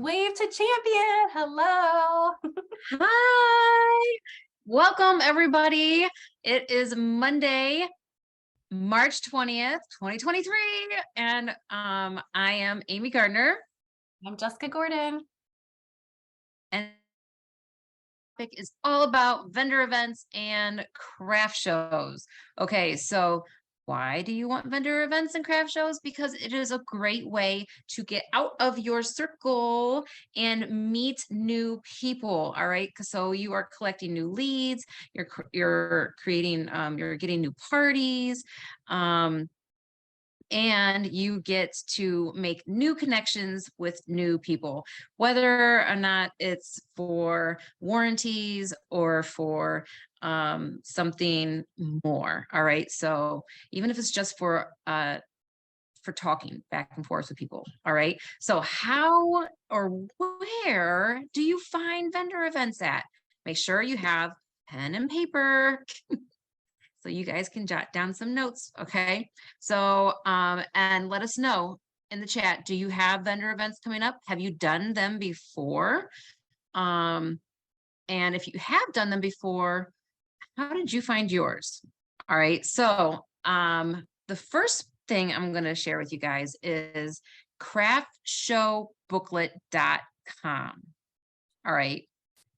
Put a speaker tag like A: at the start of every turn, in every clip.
A: Wave to Champion. Hello.
B: Hi, welcome everybody. It is Monday, March 20th, 2023, and I am Amy Gardner,
A: I'm Jessica Gordon.
B: and the topic is all about vendor events and craft shows. Okay, so why do you want vendor events and craft shows? Because it is a great way to get out of your circle and meet new people. All right. So you are collecting new leads, you're creating, you're getting new parties. And you get to make new connections with new people, whether or not it's for warranties or for something more. All right. So even if it's just for talking back and forth with people. All right. So how or where do you find vendor events at? Make sure you have pen and paper so you guys can jot down some notes. Okay. So, and let us know in the chat, do you have vendor events coming up? Have you done them before? And if you have done them before, how did you find yours? All right. So, the first thing I'm going to share with you guys is craftshowbooklet.com. All right.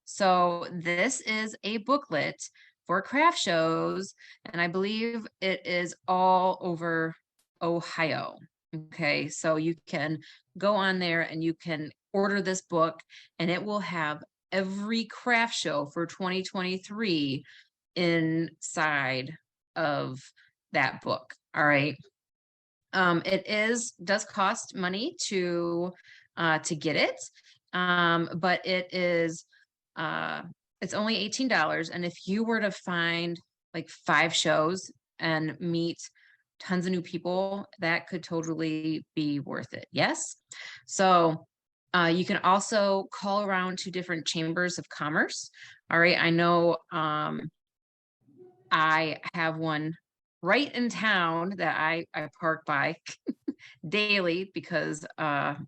B: So this is a booklet for craft shows, and I believe it is all over Ohio. Okay, so you can go on there and you can order this book, and it will have every craft show for 2023 inside of that book. All right. It does cost money to get it, but it's only $18. And if you were to find like 5 shows and meet tons of new people, that could totally be worth it. Yes. So you can also call around to different chambers of commerce. All right. I know I have one right in town that I park by daily because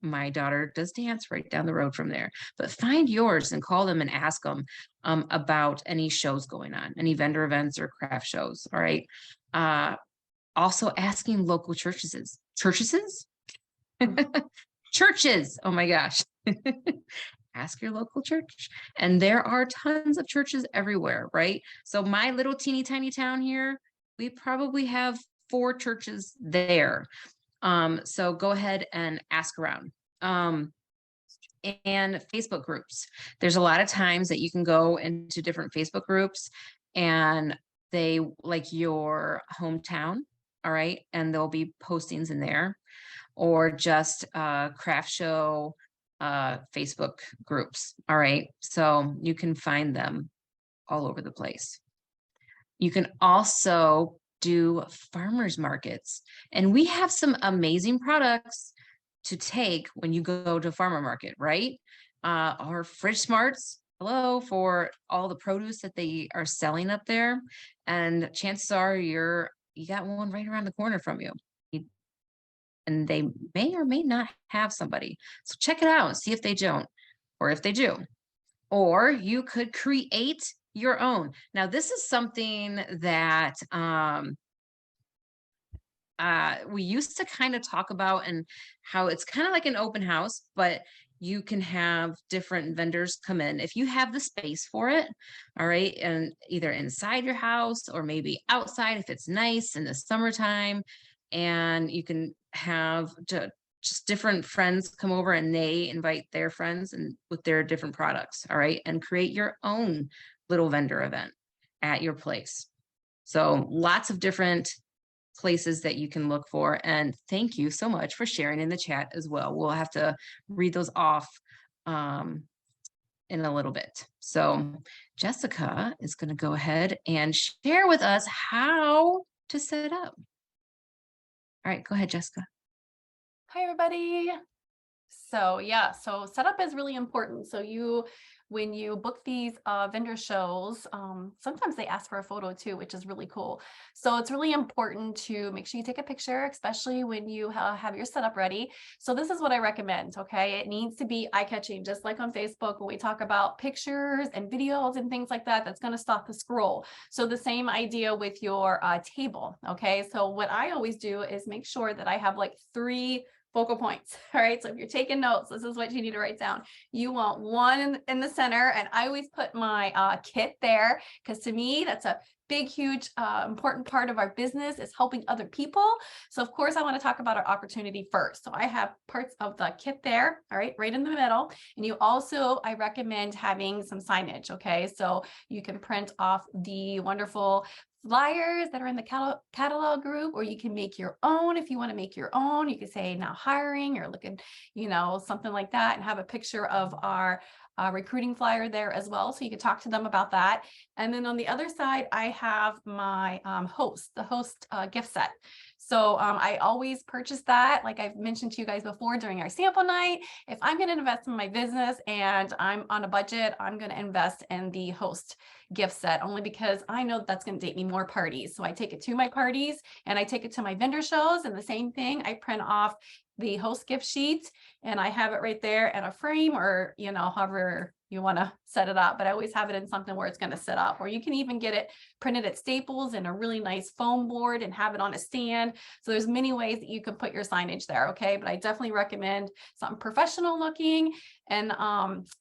B: my daughter does dance right down the road from there. But find yours and call them and ask them about any shows going on, any vendor events or craft shows. All right. Also asking local churches. Churches. Oh my gosh. Ask your local church. And there are tons of churches everywhere, right? So my little teeny tiny town here, we probably have 4 churches there. So go ahead and ask around. And Facebook groups. There's a lot of times that you can go into different Facebook groups and they like your hometown. All right. And there'll be postings in there, or just craft show Facebook groups. All right. So you can find them all over the place. You can also do farmers markets, and we have some amazing products to take when you go to farmer market, right? Our Fridge Smarts, hello, for all the produce that they are selling up there, and chances are you got one right around the corner from you. And they may or may not have somebody. So check it out and see if they don't, or if they do. Or you could create your own. Now, this is something that we used to kind of talk about, and how it's kind of like an open house, but you can have different vendors come in if you have the space for it. All right. And either inside your house or maybe outside if it's nice in the summertime. And you can have just different friends come over and they invite their friends and with their different products. All right. And create your own little vendor event at your place. So lots of different places that you can look for. And thank you so much for sharing in the chat as well. We'll have to read those off in a little bit. So Jessica is going to go ahead and share with us how to set up. All right, go ahead, Jessica.
A: Hi, everybody. So yeah, so setup is really important. So you when you book these vendor shows, sometimes they ask for a photo too, which is really cool. So it's really important to make sure you take a picture, especially when you have your setup ready. So this is what I recommend, okay? It needs to be eye-catching, just like on Facebook when we talk about pictures and videos and things like that, that's gonna stop the scroll. So the same idea with your table, okay? So what I always do is make sure that I have like 3 focal points. All right. So if you're taking notes, this is what you need to write down. You want one in the center. And I always put my kit there because to me, that's a big, huge, important part of our business is helping other people. So of course, I want to talk about our opportunity first. So I have parts of the kit there, all right in the middle. And you also, I recommend having some signage, okay? So you can print off the wonderful flyers that are in the catalog group, or you can make your own. If you want to make your own, you could say now hiring or looking, something like that, and have a picture of our recruiting flyer there as well. So you could talk to them about that. And then on the other side, I have my the host gift set. So I always purchase that. Like I've mentioned to you guys before during our sample night, if I'm going to invest in my business and I'm on a budget, I'm going to invest in the host gift set only because I know that's going to date me more parties. So I take it to my parties and I take it to my vendor shows, and the same thing, I print off the host gift sheet and I have it right there in a frame, or however you want to set it up, but I always have it in something where it's going to sit up, or you can even get it printed at Staples in a really nice foam board and have it on a stand. So there's many ways that you can put your signage there. Okay. But I definitely recommend something professional looking, and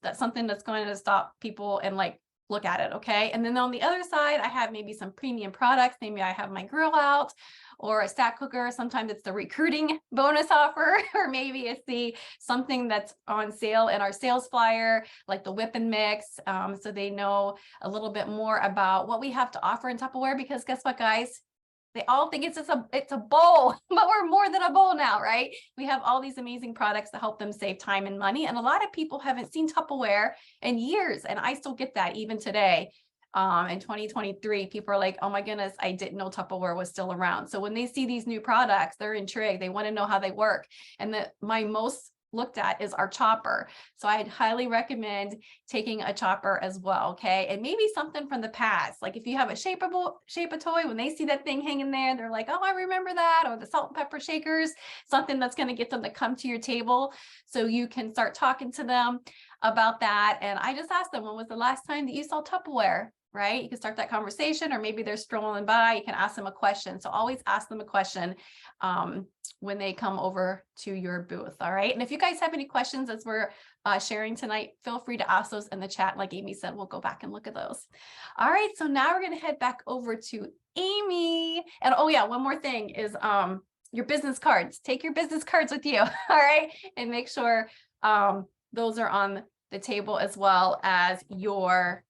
A: that's something that's going to stop people and like look at it. Okay. And then on the other side, I have maybe some premium products. Maybe I have my grill out or a stack cooker. Sometimes it's the recruiting bonus offer, or maybe it's something that's on sale in our sales flyer, like the whip and mix. So they know a little bit more about what we have to offer in Tupperware, because guess what, guys? They all think it's a bowl, but we're more than a bowl now, right? We have all these amazing products to help them save time and money. And a lot of people haven't seen Tupperware in years. And I still get that even today. In 2023, people are like, oh my goodness, I didn't know Tupperware was still around. So when they see these new products, they're intrigued. They want to know how they work. And my most looked at is our chopper. So I'd highly recommend taking a chopper as well. Okay. And maybe something from the past. Like if you have a shape a toy, when they see that thing hanging there, they're like, oh, I remember that. Or the salt and pepper shakers, something that's going to get them to come to your table. So you can start talking to them about that. And I just asked them, when was the last time that you saw Tupperware? Right? You can start that conversation, or maybe they're strolling by, you can ask them a question. So always ask them a question when they come over to your booth. All right. And if you guys have any questions as we're sharing tonight, feel free to ask those in the chat. Like Amy said, we'll go back and look at those. All right. So now we're going to head back over to Amy. And oh yeah, one more thing is your business cards. Take your business cards with you. All right. And make sure those are on the table, as well as your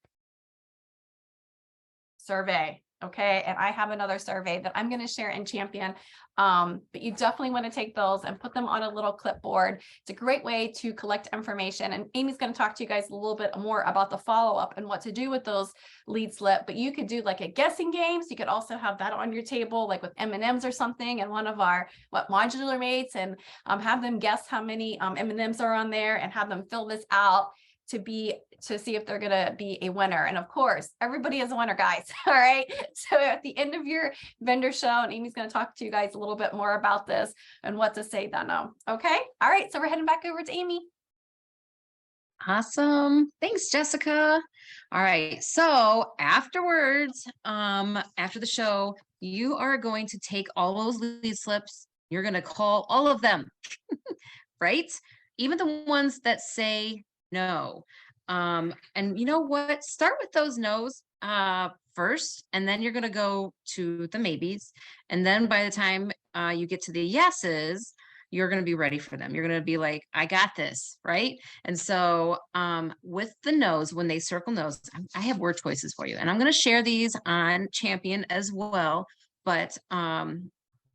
A: survey. Okay. And I have another survey that I'm going to share in Champion. But you definitely want to take those and put them on a little clipboard. It's a great way to collect information. And Amy's going to talk to you guys a little bit more about the follow-up and what to do with those lead slip. But you could do like a guessing game. So you could also have that on your table, like with M&Ms or something, and one of our modular mates, and have them guess how many M&Ms are on there, and have them fill this out to see if they're going to be a winner. And of course, everybody is a winner, guys. All right. So at the end of your vendor show, and Amy's going to talk to you guys a little bit more about this and what to say then. Okay. All right. So we're heading back over to Amy.
B: Awesome. Thanks, Jessica. All right. So afterwards, after the show, you are going to take all those lead slips. You're going to call all of them, right? Even the ones that say no. And you know what? Start with those no's first, and then you're going to go to the maybes. And then by the time you get to the yeses, you're going to be ready for them. You're going to be like, I got this, right? And so with the no's, when they circle no's, I have word choices for you. And I'm going to share these on Champion as well. But I'm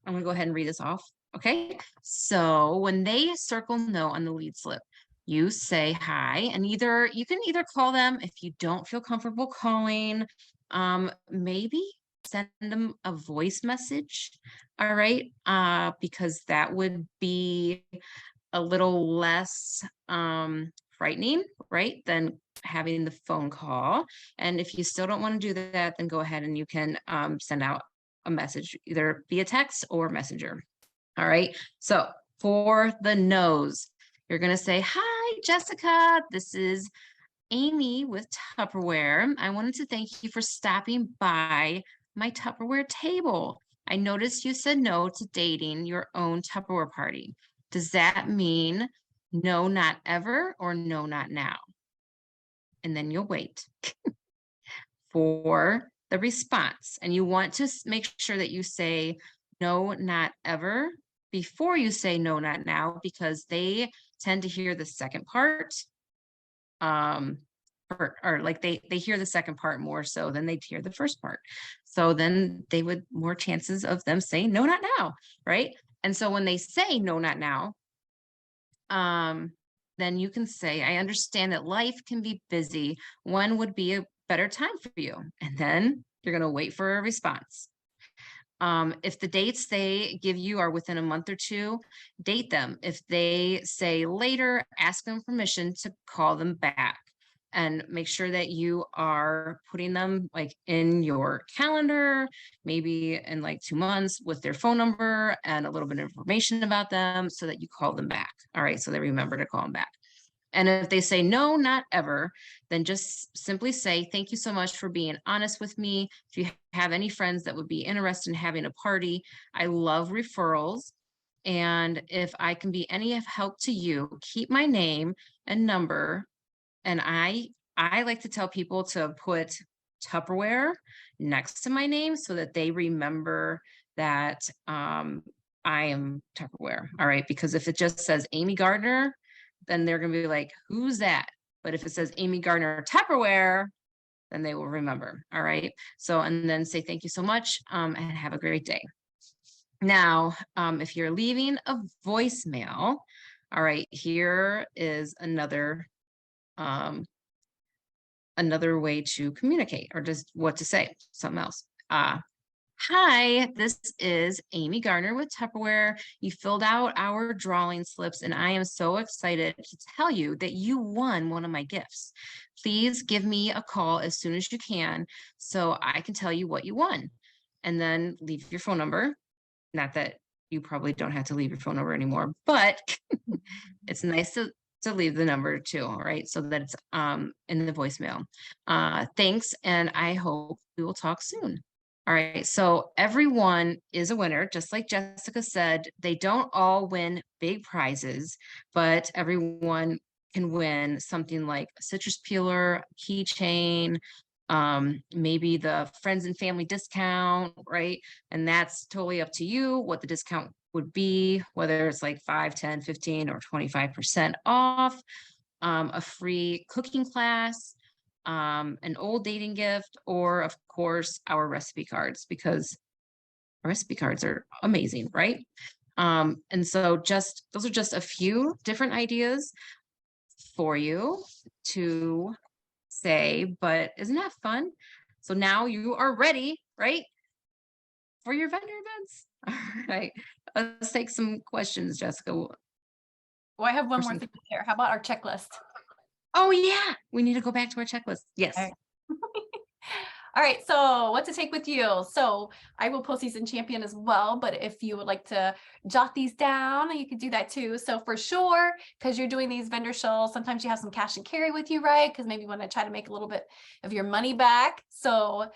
B: going to go ahead and read this off. Okay. So when they circle no on the lead slip, you say hi, and you can either call them if you don't feel comfortable calling, maybe send them a voice message. All right. Because that would be a little less frightening, right, than having the phone call. And if you still don't want to do that, then go ahead and you can send out a message either via text or messenger. All right. So for the no's, you're going to say, hi, Jessica. This is Amy with Tupperware. I wanted to thank you for stopping by my Tupperware table. I noticed you said no to dating your own Tupperware party. Does that mean no, not ever, or no, not now? And then you'll wait for the response. And you want to make sure that you say no, not ever before you say no, not now, because they tend to hear the second part. Or like they hear the second part more so than they'd hear the first part. So then they would more chances of them saying no, not now, right? And so when they say no, not now, then you can say, I understand that life can be busy. When would be a better time for you? And then you're going to wait for a response. If the dates they give you are within a month or two, date them. If they say later, ask them permission to call them back, and make sure that you are putting them like in your calendar, maybe in like 2 months, with their phone number and a little bit of information about them so that you call them back. All right. So they remember to call them back. And if they say no, not ever, then just simply say, thank you so much for being honest with me. If you have any friends that would be interested in having a party, I love referrals. And if I can be any of help to you, keep my name and number. And I like to tell people to put Tupperware next to my name so that they remember that I am Tupperware. All right. Because if it just says Amy Gardner, then they're going to be like, who's that? But if it says Amy Gardner Tupperware, then they will remember. All right. So, and then say, thank you so much, and have a great day. Now, if you're leaving a voicemail, all right, here is another way to communicate, or just what to say, something else. Hi, this is Amy Gardner with Tupperware. You filled out our drawing slips, and I am so excited to tell you that you won one of my gifts. Please give me a call as soon as you can so I can tell you what you won. And then leave your phone number. Not that you probably don't have to leave your phone number anymore, but it's nice to leave the number too, all right? So that it's in the voicemail. Thanks, and I hope we will talk soon. All right, so everyone is a winner. Just like Jessica said, they don't all win big prizes, but everyone can win something like a citrus peeler, keychain, maybe the friends and family discount, right? And that's totally up to you what the discount would be, whether it's like 5, 10, 15, or 25% off, a free cooking class, an old dating gift, or of course our recipe cards, because recipe cards are amazing, right? And so those are just a few different ideas for you to say, but isn't that fun? So now you are ready, right, for your vendor events. All right, let's take some questions, Jessica.
A: Well, I have one more thing here. How about our checklist?
B: Oh yeah, we need to go back to our checklist. Yes.
A: All right. All right, so what to take with you. So I will post these in Champion as well, but if you would like to jot these down, you can do that too. So for sure, because you're doing these vendor shows, sometimes you have some cash and carry with you, right? Because maybe you want to try to make a little bit of your money back. So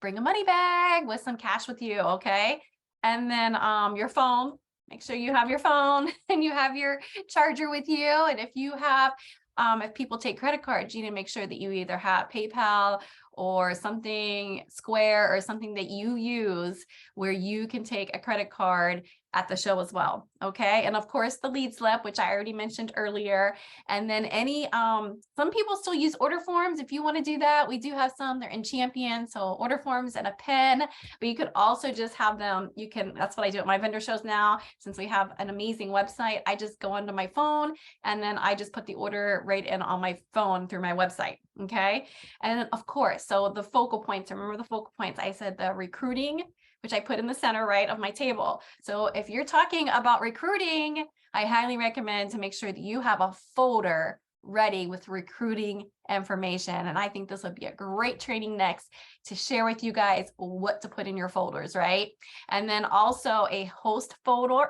A: bring a money bag with some cash with you, okay? And then your phone, make sure you have your phone and you have your charger with you. And if you have, if people take credit cards, you need to make sure that you either have PayPal or something, Square, or something that you use where you can take a credit card at the show as well. Okay. And of course the lead slip, which I already mentioned earlier. And then any, some people still use order forms. If you want to do that, we do have some, they're in Champion. So order forms and a pen, but you could also just have them. You can, that's what I do at my vendor shows now. Since we have an amazing website, I just go onto my phone and then I just put the order right in on my phone through my website. Okay. And then of course, so the focal points, remember the focal points, I said the recruiting, which I put in the center right of my table. So if you're talking about recruiting, I highly recommend to make sure that you have a folder ready with recruiting information. And I think this would be a great training next to share with you guys what to put in your folders, right? And then also a host folder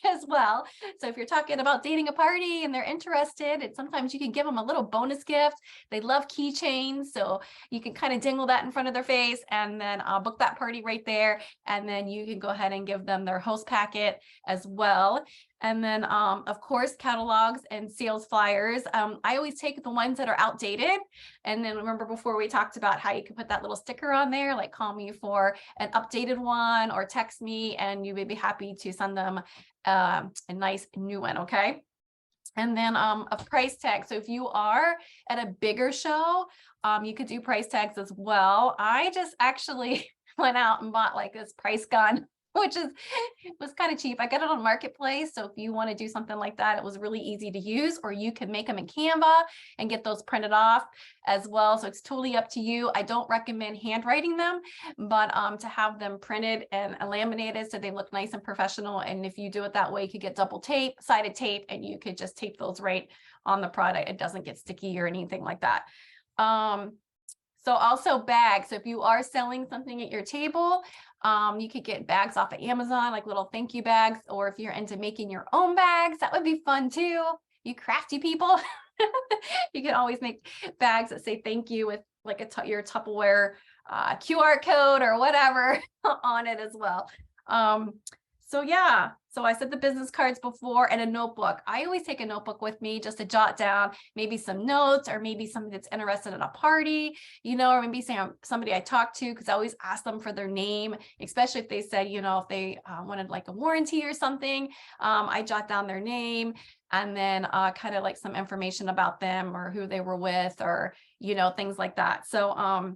A: as well. So if you're talking about dating a party and they're interested, and sometimes you can give them a little bonus gift. They love keychains, so you can kind of dangle that in front of their face and then book that party right there. And then you can go ahead and give them their host packet as well. And then, of course, catalogs and sales flyers. I always take the ones that are outdated. And then remember before we talked about how you can put that little sticker on there, like call me for an updated one or text me, and you would be happy to send them a nice new one, okay? And then a price tag. So if you are at a bigger show, you could do price tags as well. I just actually went out and bought like this price gun, which was kind of cheap. I got it on Marketplace. So if you want to do something like that, it was really easy to use, or you can make them in Canva and get those printed off as well. So it's totally up to you. I don't recommend handwriting them, but to have them printed and laminated so they look nice and professional. And if you do it that way, you could get double tape, sided tape, and you could just tape those right on the product. It doesn't get sticky or anything like that. So also bags. So if you are selling something at your table, you could get bags off of Amazon, like little thank you bags, or if you're into making your own bags, that would be fun too. You crafty people, you can always make bags that say thank you with like your Tupperware QR code or whatever on it as well. So yeah, so I said the business cards before, and a notebook. I always take a notebook with me just to jot down maybe some notes, or maybe somebody that's interested in a party, you know, or maybe somebody I talked to, because I always ask them for their name, especially if they said, you know, if they wanted like a warranty or something, I jot down their name, and then kind of like some information about them or who they were with, or, you know, things like that. So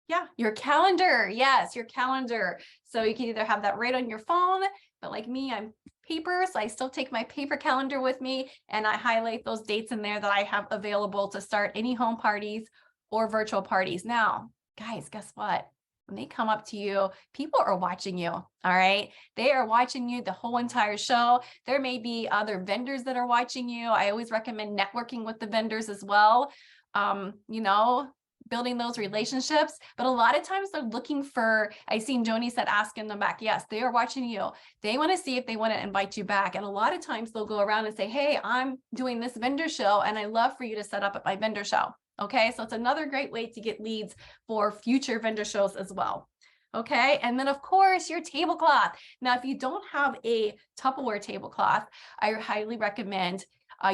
A: yeah, your calendar. Yes, your calendar. So you can either have that right on your phone, but like me, I'm paper, so I still take my paper calendar with me, and I highlight those dates in there that I have available to start any home parties or virtual parties. Now, guys, guess what? When they come up to you, people are watching you. All right. They are watching you the whole entire show. There may be other vendors that are watching you. I always recommend networking with the vendors as well. You know, building those relationships, but a lot of times they're looking for, I seen Joni said, asking them back. Yes, they are watching you. They want to see if they want to invite you back. And a lot of times they'll go around and say, hey, I'm doing this vendor show and I love for you to set up at my vendor show. Okay. So it's another great way to get leads for future vendor shows as well. Okay. And then of course your tablecloth. Now, if you don't have a Tupperware tablecloth, I highly recommend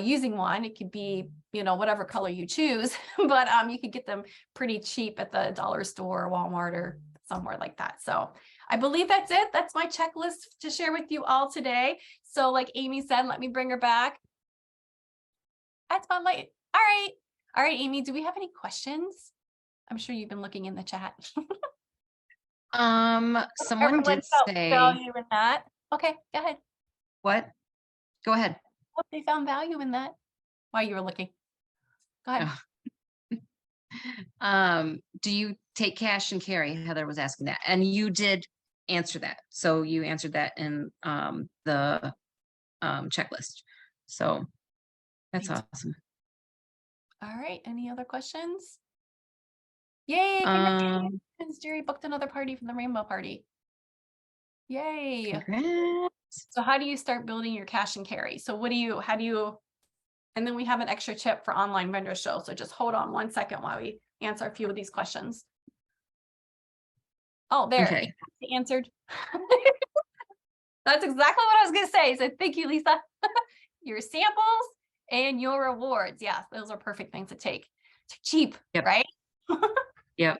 A: using one. It could be, you know, whatever color you choose, but you could get them pretty cheap at the dollar store or Walmart or somewhere like that. So I believe that's it. That's my checklist to share with you all today. So like Amy said, let me bring her back. That's Spotlight. All right. All right, Amy, do we have any questions? I'm sure you've been looking in the chat.
B: Someone did say
A: value in that. Okay, go ahead.
B: What? Go ahead.
A: Hope they found value in that while you were looking. Go ahead.
B: Do you take cash and carry? Heather was asking that, and you did answer that. So you answered that in the checklist. So that's awesome.
A: All right. Any other questions? Yay! Congratulations, Jerry booked another party from the Rainbow Party. Yay!
B: Congrats.
A: So how do you start building your cash and carry? So how do you, and then we have an extra tip for online vendor show. So just hold on 1 second while we answer a few of these questions. Oh, there,
B: okay.
A: Answered. That's exactly what I was going to say. So thank you, Lisa. Your samples and your rewards. Yes, those are perfect things to take. It's cheap,
B: yep.
A: Right?
B: Yep.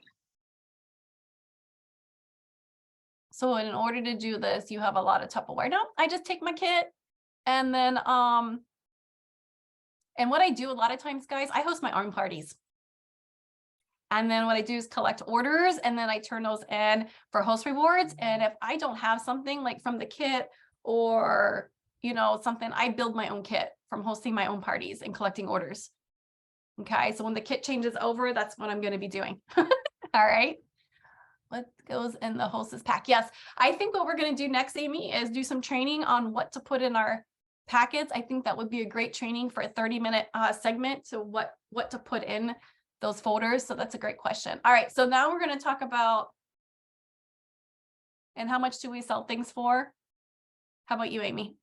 A: So in order to do this, you have a lot of Tupperware. No, I just take my kit, and then and what I do a lot of times, guys, I host my own parties. And then what I do is collect orders, and then I turn those in for host rewards. And if I don't have something like from the kit, or, you know, something, I build my own kit from hosting my own parties and collecting orders. Okay, so when the kit changes over, that's what I'm going to be doing. All right. What goes in the hostess pack? Yes, I think what we're going to do next, Amy, is do some training on what to put in our packets. I think that would be a great training for a 30-minute segment to what to put in those folders. So that's a great question. All right, so now we're going to talk about, and how much do we sell things for? How about you, Amy?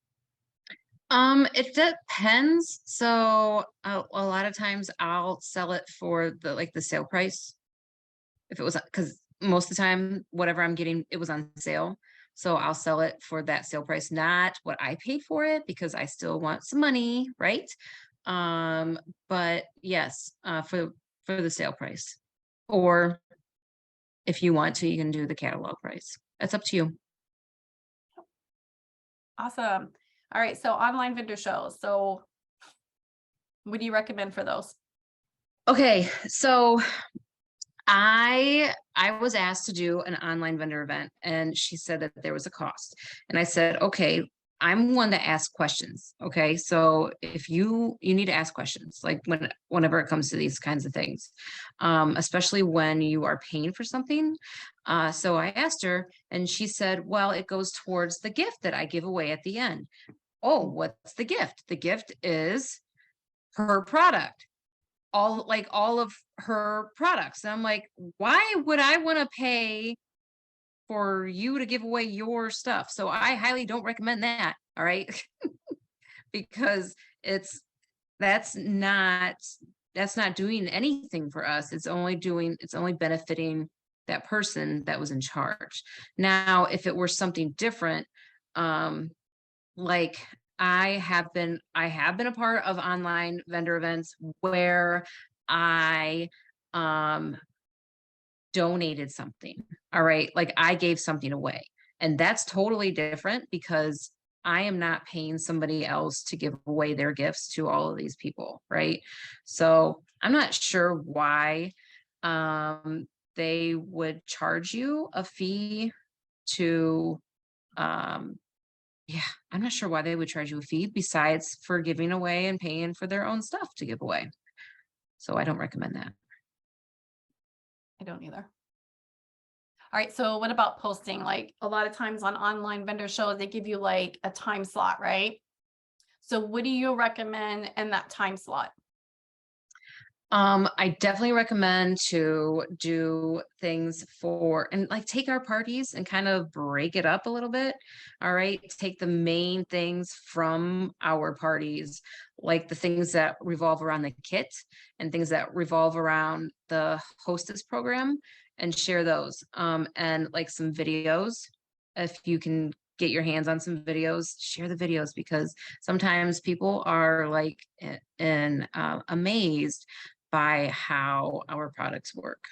B: It depends. So a lot of times I'll sell it for the sale price. If it was, because most of the time, whatever I'm getting, it was on sale. So I'll sell it for that sale price, not what I paid for it, because I still want some money, right? But yes, for the sale price. Or if you want to, you can do the catalog price. That's up to you.
A: Awesome. All right, so online vendor shows. So what do you recommend for those?
B: Okay, so I was asked to do an online vendor event, and she said that there was a cost. And I said, okay, I'm one to ask questions. Okay. So if you need to ask questions, like whenever it comes to these kinds of things, especially when you are paying for something. So I asked her, and she said, well, it goes towards the gift that I give away at the end. Oh, what's the gift? The gift is her product, all of her products. And I'm like, why would I want to pay for you to give away your stuff? So I highly don't recommend that. All right. Because that's not doing anything for us. It's only benefiting that person that was in charge. Now, if it were something different, like I have been a part of online vendor events where I donated something. All right. Like I gave something away. And that's totally different, because I am not paying somebody else to give away their gifts to all of these people. Right. So I'm not sure why they would charge you a fee to yeah, I'm not sure why they would charge you a fee besides for giving away and paying for their own stuff to give away. So I don't recommend that.
A: I don't either. All right, so what about posting? Like a lot of times on online vendor shows, they give you like a time slot, right? So what do you recommend in that time slot?
B: I definitely recommend to do things for, and like take our parties and kind of break it up a little bit. All right. Take the main things from our parties, like the things that revolve around the kit and things that revolve around the hostess program, and share those. And like some videos, if you can get your hands on some videos, share the videos, because sometimes people are like amazed by how our products work.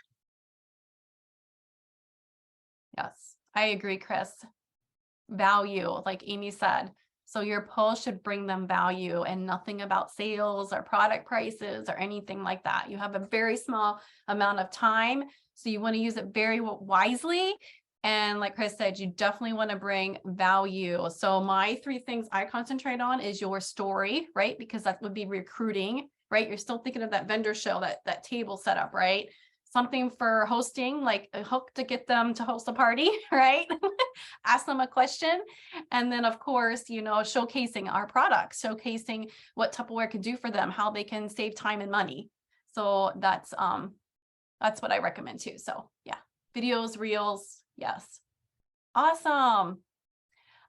A: Yes, I agree, Chris. Value, like Amy said. So your post should bring them value and nothing about sales or product prices or anything like that. You have a very small amount of time, so you want to use it very wisely. And like Chris said, you definitely want to bring value. So my 3 things I concentrate on is your story, right? Because that would be recruiting, right? You're still thinking of that vendor show, that table setup, right? Something for hosting, like a hook to get them to host a party, right? Ask them a question. And then of course, showcasing our products, showcasing what Tupperware can do for them, how they can save time and money. So that's what I recommend too. So yeah, videos, reels. Yes. Awesome.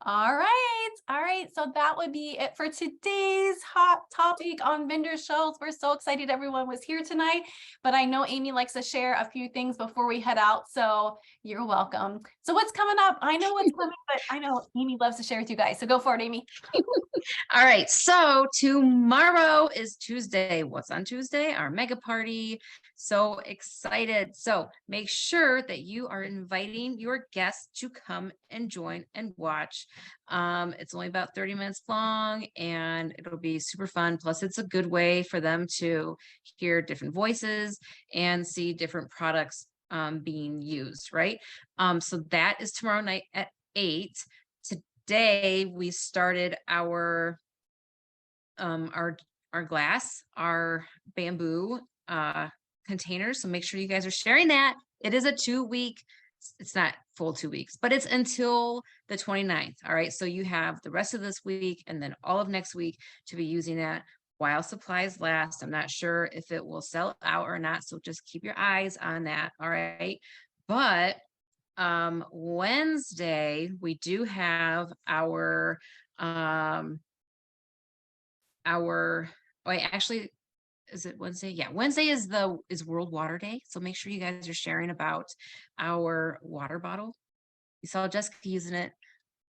A: All right. All right. So that would be it for today's hot topic on vendor shows. We're so excited everyone was here tonight, but I know Amy likes to share a few things before we head out. So you're welcome. So what's coming up? I know what's coming, but I know Amy loves to share with you guys. So go for it, Amy.
B: All right. So tomorrow is Tuesday. What's on Tuesday? Our mega party. So excited. So make sure that you are inviting your guests to come and join and watch. It's only about 30 minutes long, and it'll be super fun. Plus, it's a good way for them to hear different voices and see different products being used, right? So that is tomorrow night at 8. Today we started our glass, our bamboo containers. So make sure you guys are sharing that. It is a 2-week it's not full 2 weeks, but it's until the 29th. All right. So you have the rest of this week and then all of next week to be using that while supplies last. I'm not sure if it will sell out or not. So just keep your eyes on that. All right. But Wednesday, we do have our, wait, actually, is it Wednesday? Yeah, Wednesday is World Water Day. So make sure you guys are sharing about our water bottle. You saw Jessica using it.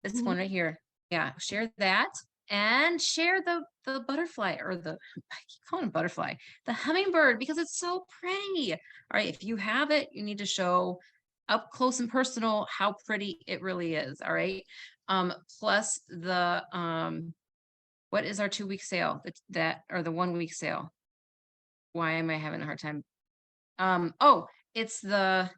B: This one right here. Yeah, share that and share the butterfly or the I keep calling it butterfly, the hummingbird because it's so pretty. All right, if you have it, you need to show up close and personal how pretty it really is. All right. Plus the what is our 2 week sale? That or the 1 week sale? Why am I having a hard time? Oh, it's the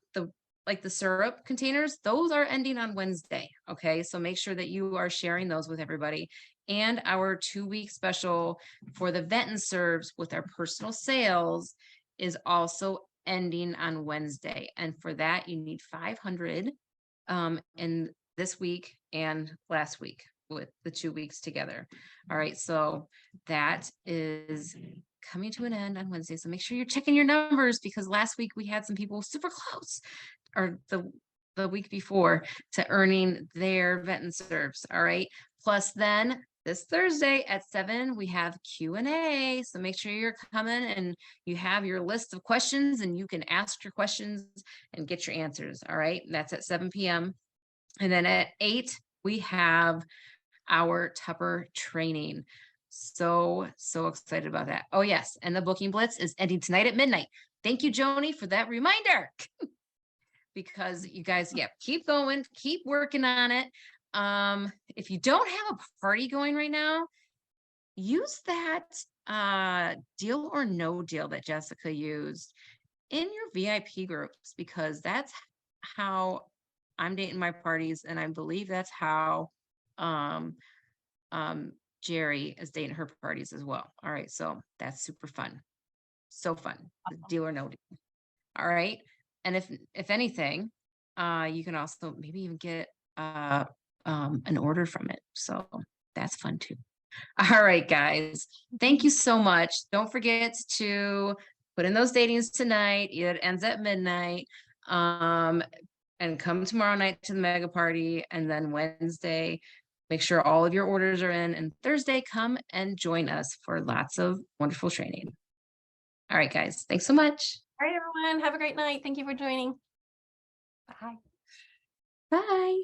B: like the syrup containers. Those are ending on Wednesday. Okay, so make sure that you are sharing those with everybody. And our 2 week special for the vent and serves with our personal sales is also ending on Wednesday. And for that, you need 500 in this week and last week with the 2 weeks together. All right, so that is coming to an end on Wednesday. So make sure you're checking your numbers because last week we had some people super close, or the week before, to earning their vet and serves. All right. Plus then this Thursday at 7, we have Q&A. So make sure you're coming and you have your list of questions and you can ask your questions and get your answers. All right. That's at 7 p.m. And then at 8, we have our Tupper training. So excited about that. Oh, yes. And the booking blitz is ending tonight at midnight. Thank you, Joni, for that reminder. Because you guys, yeah, keep going, keep working on it. If you don't have a party going right now, use that deal or no deal that Jessica used in your VIP groups because that's how I'm dating my parties, and I believe that's how um Jerry is dating her parties as well. All right, so that's super fun. So fun. The deal or no deal. All right. And if anything, you can also maybe even get an order from it. So that's fun too. All right, guys. Thank you so much. Don't forget to put in those datings tonight. It ends at midnight. And come tomorrow night to the mega party. And then Wednesday, make sure all of your orders are in. And Thursday, come and join us for lots of wonderful training. All right, guys. Thanks so much.
A: All right, everyone. Have a great night. Thank you for joining. Bye.
B: Bye.